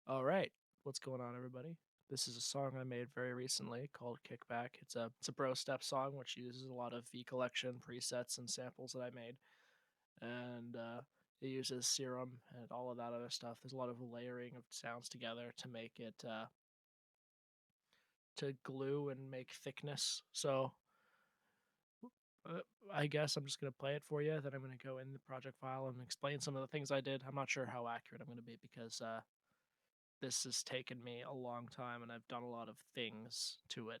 All right, what's going on, everybody? This is a song I made very recently called "Kickback." It's a bro step song which uses a lot of V collection presets and samples that I made, and it uses serum and all of that other stuff. There's a lot of layering of sounds together to make it to glue and make thickness. So uh, I guess I'm just gonna play it for you. Then I'm gonna go in the project file and explain some of the things I did. I'm not sure how accurate I'm gonna be because this has taken me a long time and I've done a lot of things to it.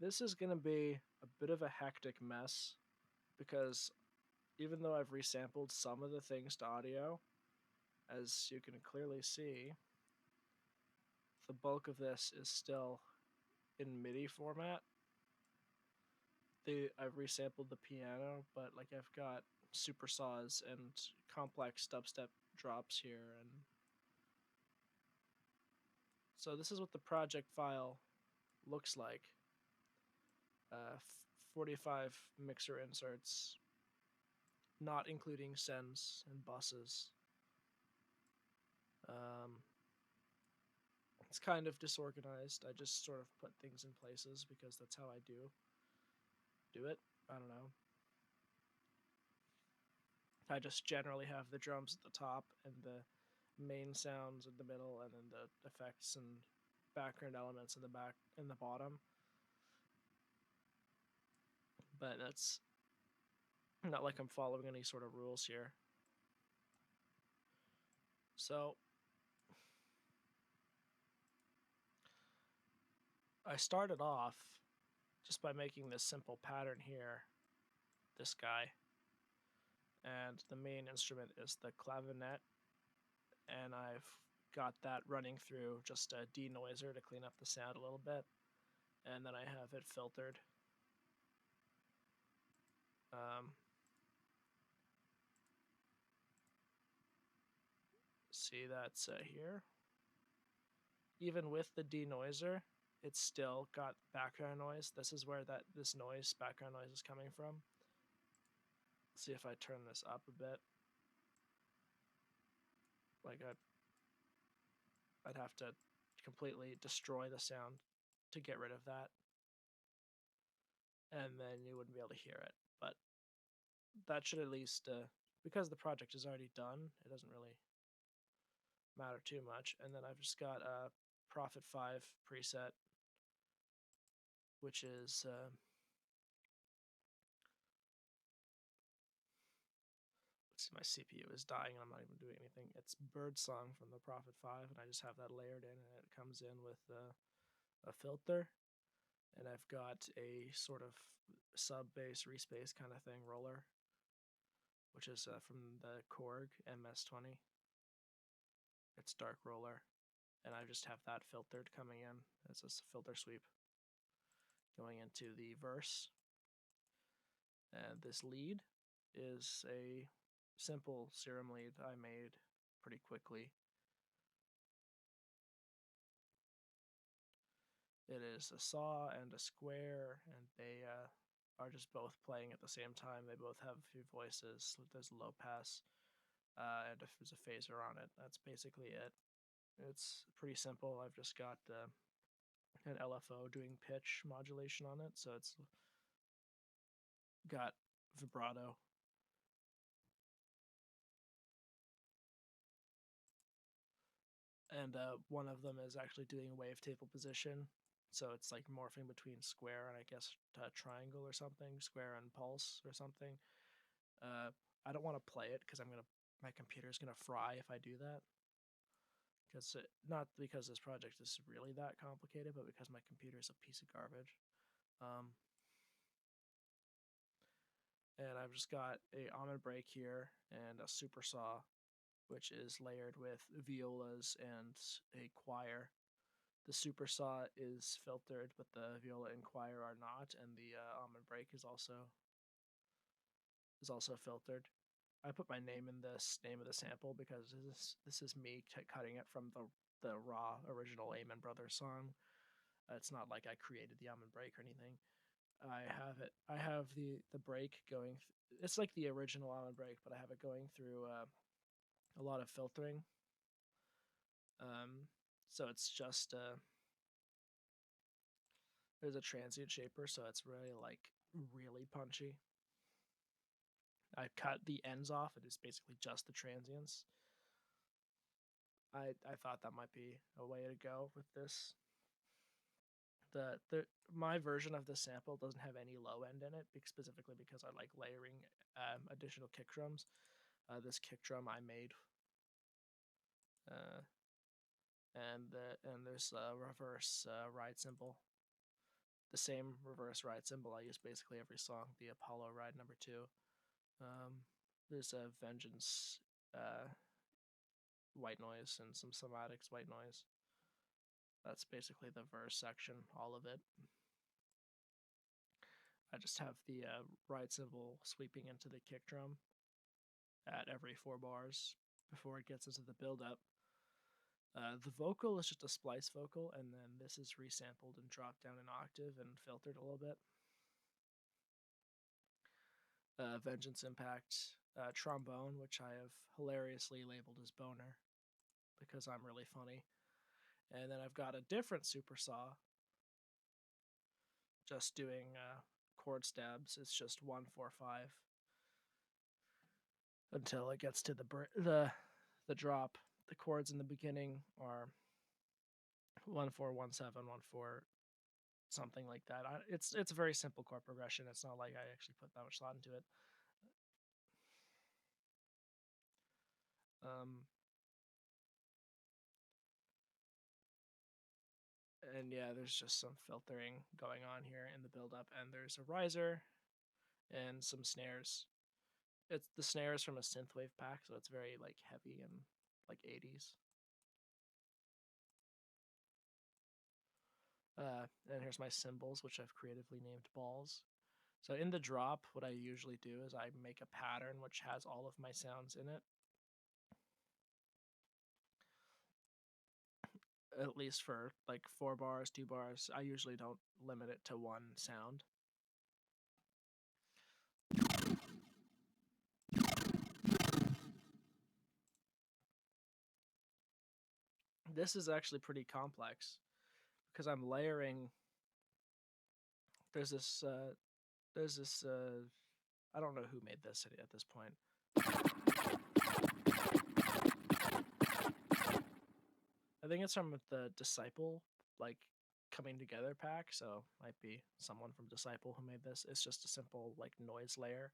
This is going to be a bit of a hectic mess because even though I've resampled some of the things to audio, as you can clearly see, the bulk of this is still in MIDI format. I've resampled the piano, but like I've got super saws and complex dubstep drops here, and so this is what the project file looks like. 45 mixer inserts, not including sends and buses. Um, it's kind of disorganized. I just sort of put things in places because that's how I do it. I don't know. I just generally have the drums at the top and the main sounds in the middle, and then the effects and background elements in the bottom. But that's not like I'm following any sort of rules here. So I started off just by making this simple pattern here, this guy, and the main instrument is the clavinet, and I've got that running through just a denoiser to clean up the sound a little bit, and then I have it filtered. See, that's here. Even with the denoiser, it's still got background noise. This is where this background noise is coming from. Let's see if I turn this up a bit. Like I'd have to completely destroy the sound to get rid of that, and then you wouldn't be able to hear it. But that should at least, because the project is already done, it doesn't really matter too much. And then I've just got a Prophet 5 preset, which is let's see, my CPU is dying and I'm not even doing anything. It's Birdsong from the Prophet 5, and I just have that layered in, and it comes in with a filter, and I've got a sort of sub bass respace kind of thing roller, which is from the Korg MS-20. It's dark roller, and I just have that filtered coming in as a filter sweep going into the verse. And this lead is a simple serum lead I made pretty quickly. It is a saw and a square, and they are just both playing at the same time. They both have a few voices. There's a low pass, and if there's a phaser on it, that's basically it. It's pretty simple. I've just got an LFO doing pitch modulation on it, so it's got vibrato. And one of them is actually doing a wavetable position, so it's like morphing between square and I guess triangle or something, square and pulse or something. I don't want to play it because my computer's gonna fry if I do that. Not because this project is really that complicated, but because my computer is a piece of garbage. And I've just got a almond break here and a super saw, which is layered with violas and a choir. The super saw is filtered, but the viola and choir are not, and the almond break is also filtered. I put my name in this name of the sample because this is me cutting it from the raw original Amen Brothers song. It's not like I created the almond break or anything. I have the break going. It's like the original almond break, but I have it going through a lot of filtering. So it's just there's a transient shaper, so it's really punchy. I cut the ends off. It is basically just the transients. I thought that might be a way to go with this. My version of the sample doesn't have any low end in it, specifically because I like layering additional kick drums. This kick drum I made, and there's a reverse ride cymbal. The same reverse ride cymbal I use basically every song. The Apollo Ride number 2. There's a Vengeance white noise and some somatics white noise. That's basically the verse section, all of it. I just have the ride cymbal sweeping into the kick drum at every 4 bars before it gets into the build-up. The vocal is just a splice vocal, and then this is resampled and dropped down an octave and filtered a little bit. Vengeance Impact trombone, which I have hilariously labeled as Boner because I'm really funny. And then I've got a different super saw just doing chord stabs. It's just 1 4 5 until it gets to the drop. The chords in the beginning are 1 4 1 7 1 4, something like that. It's a very simple chord progression. It's not like I actually put that much thought into it. And yeah, there's just some filtering going on here in the build-up, and there's a riser and some snares. The snares from a synthwave pack, so it's very like heavy and like 80s. And here's my cymbals, which I've creatively named balls. So in the drop, what I usually do is I make a pattern which has all of my sounds in it, at least for like 4 bars, 2 bars. I usually don't limit it to one sound. This is actually pretty complex because I'm layering. There's this. There's this. I don't know who made this at this point. I think it's from the Disciple, like, coming together pack. So might be someone from Disciple who made this. It's just a simple like noise layer.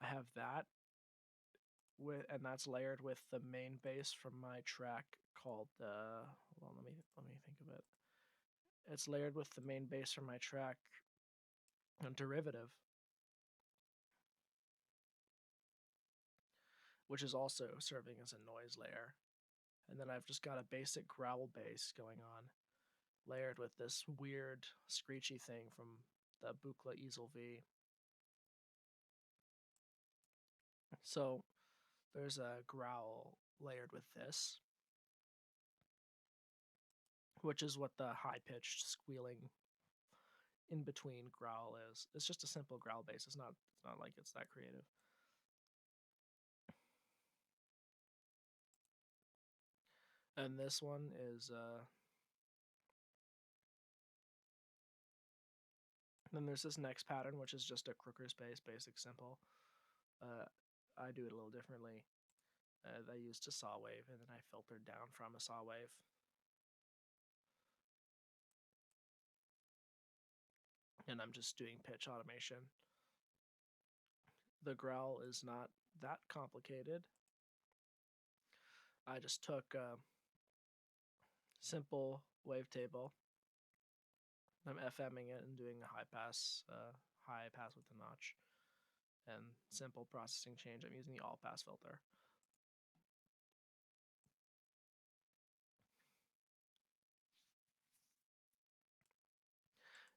I have that and that's layered with the main bass from my track called. Hold on, let me think of it. It's layered with the main bass from my track, Derivative, which is also serving as a noise layer. And then I've just got a basic growl bass going on, layered with this weird screechy thing from the Buchla Easel V. So there's a growl layered with this, which is what the high-pitched squealing in between growl is. It's just a simple growl bass. It's not like it's that creative. And this one is then there's this next pattern, which is just a crooker's bass, basic, simple. I do it a little differently. I used a saw wave, and then I filtered down from a saw wave. And I'm just doing pitch automation. The growl is not that complicated. I just took a simple wavetable. I'm FMing it and doing a high pass with a notch, and simple processing change. I'm using the all pass filter.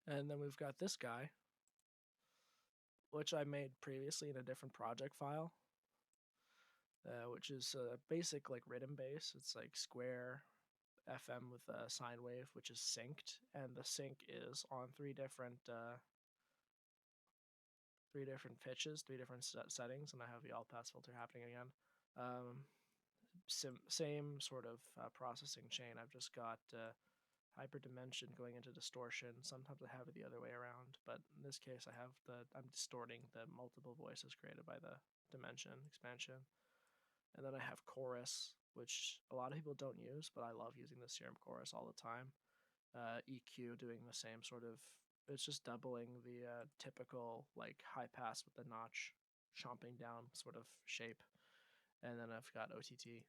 And then we've got this guy, which I made previously in a different project file, which is a basic like rhythm bass. It's like square FM with a sine wave, which is synced, and the sync is on three different pitches, three different settings, and I have the all pass filter happening again. Same sort of processing chain. I've just got hyperdimension going into distortion. Sometimes I have it the other way around, but in this case I'm distorting the multiple voices created by the dimension expansion. And then I have chorus, which a lot of people don't use, but I love using the serum chorus all the time. EQ doing the same sort of, it's just doubling the typical like high pass with the notch chomping down sort of shape. And then I've got OTT.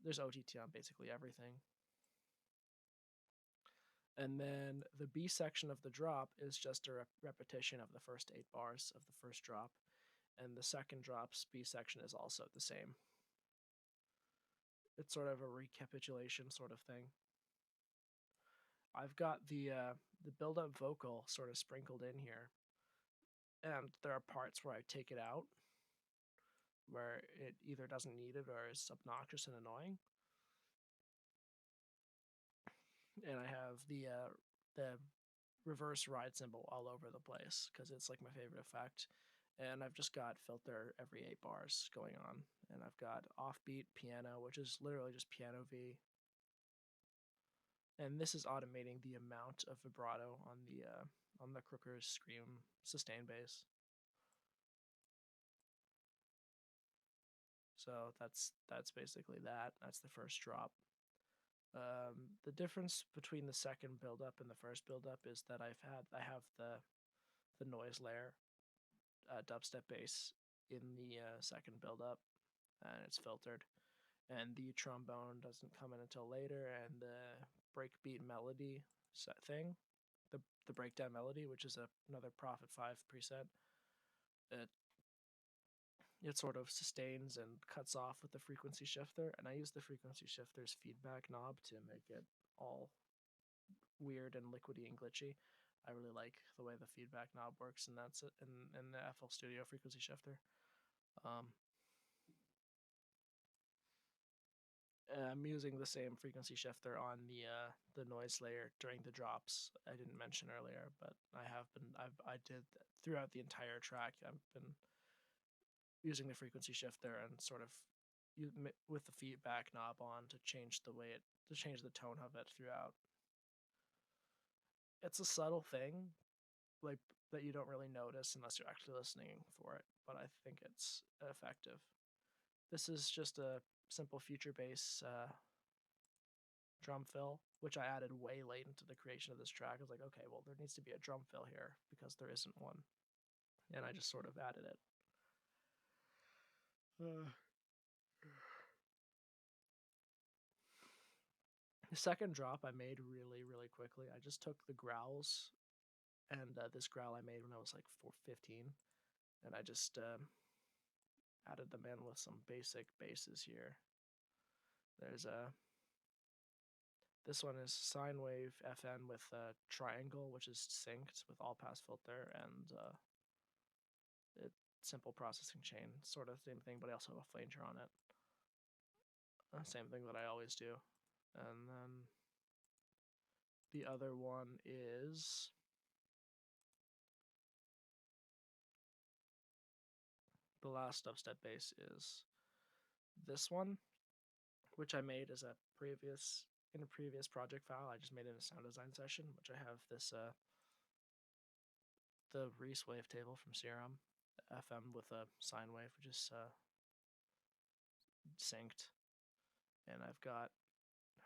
There's OTT on basically everything. And then the B section of the drop is just a repetition of the first 8 bars of the first drop. And the second drop's B section is also the same. It's sort of a recapitulation sort of thing. I've got the build-up vocal sort of sprinkled in here. And there are parts where I take it out, where it either doesn't need it or is obnoxious and annoying. And I have the reverse ride cymbal all over the place because it's like my favorite effect. And I've just got filter every 8 bars going on. And I've got offbeat piano, which is literally just piano V. And this is automating the amount of vibrato on the Crooker's Scream sustain bass. So that's basically that. That's the first drop. The difference between the second build-up and the first build-up is that I have the noise layer, dubstep bass in the second build-up, and it's filtered, and the trombone doesn't come in until later, and the breakbeat melody set thing, the breakdown melody, which is another Prophet 5 preset, it sort of sustains and cuts off with the frequency shifter, and I use the frequency shifter's feedback knob to make it all weird and liquidy and glitchy. I really like the way the feedback knob works, and that's it in the FL Studio frequency shifter. I'm using the same frequency shifter on the noise layer during the drops. I didn't mention earlier, but I did throughout the entire track. I've been using the frequency shifter and sort of with the feedback knob on to change the tone of it throughout. It's a subtle thing, like that you don't really notice unless you're actually listening for it, but I think it's effective. This is just a simple future bass drum fill, which I added way late into the creation of this track. I was like, okay, well, there needs to be a drum fill here because there isn't one, and I just sort of added it. The second drop I made really quickly. I just took the growls, and this growl I made when I was like 15, and I just added them in with some basic basses here. There's a this one is sine wave FN with a triangle, which is synced with all pass filter, and simple processing chain, sort of same thing, but I also have a flanger on it. Same thing that I always do. And then the other one is the last dubstep bass is this one, which I made as in a previous project file. I just made it in a sound design session, which I have this the Reese wavetable from Serum FM with a sine wave, which is synced, and I've got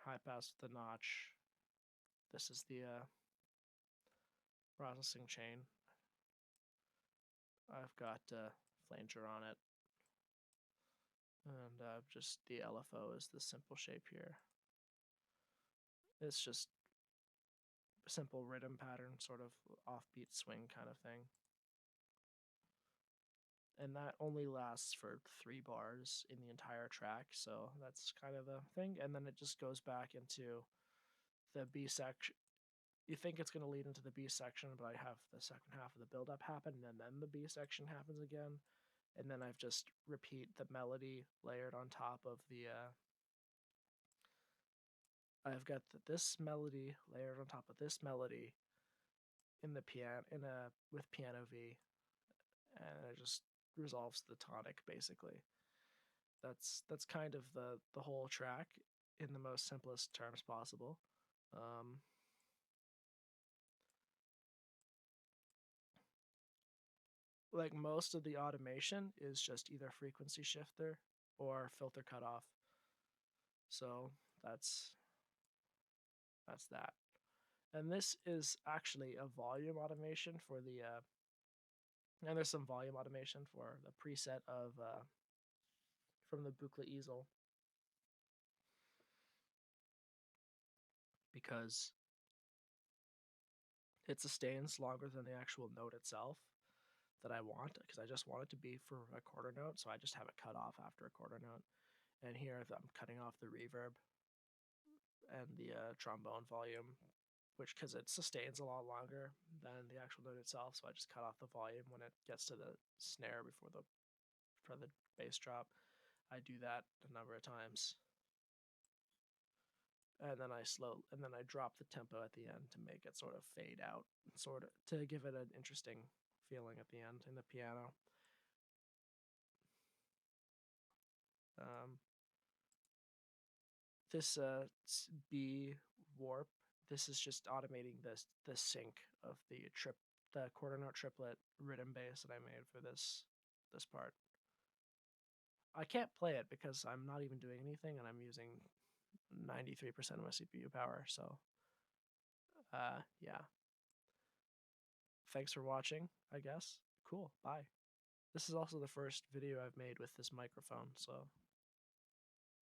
high pass with the notch. This is the processing chain. I've got flanger on it, and just the LFO is the simple shape here. It's just a simple rhythm pattern, sort of offbeat swing kind of thing. And that only lasts for 3 bars in the entire track, so that's kind of the thing. And then it just goes back into the B section. You think it's going to lead into the B section, but I have the second half of the build-up happen, and then the B section happens again. And then I've just repeat the melody layered on top of the I've got this melody layered on top of this melody in the piano with piano V, and it just resolves the tonic basically. That's kind of the whole track in the most simplest terms possible. Like most of the automation is just either frequency shifter or filter cutoff. So that's that. And this is actually a volume automation for the and there's some volume automation for the preset of from the Buchla easel, because it sustains longer than the actual note itself that I want, because I just want it to be for a quarter note, so I just have it cut off after a quarter note. And here I'm cutting off the reverb and the trombone volume, which because it sustains a lot longer than the actual note itself, so I just cut off the volume when it gets to the snare for the bass drop. I do that a number of times, and then I drop the tempo at the end to make it sort of fade out, sort of to give it an interesting feeling at the end in the piano. This B warp, this is just automating the sync of the quarter note triplet rhythm bass that I made for this part. I can't play it because I'm not even doing anything, and I'm using 93% of my CPU power, so yeah. Thanks for watching, I guess. Cool, bye. This is also the first video I've made with this microphone, so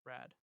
rad.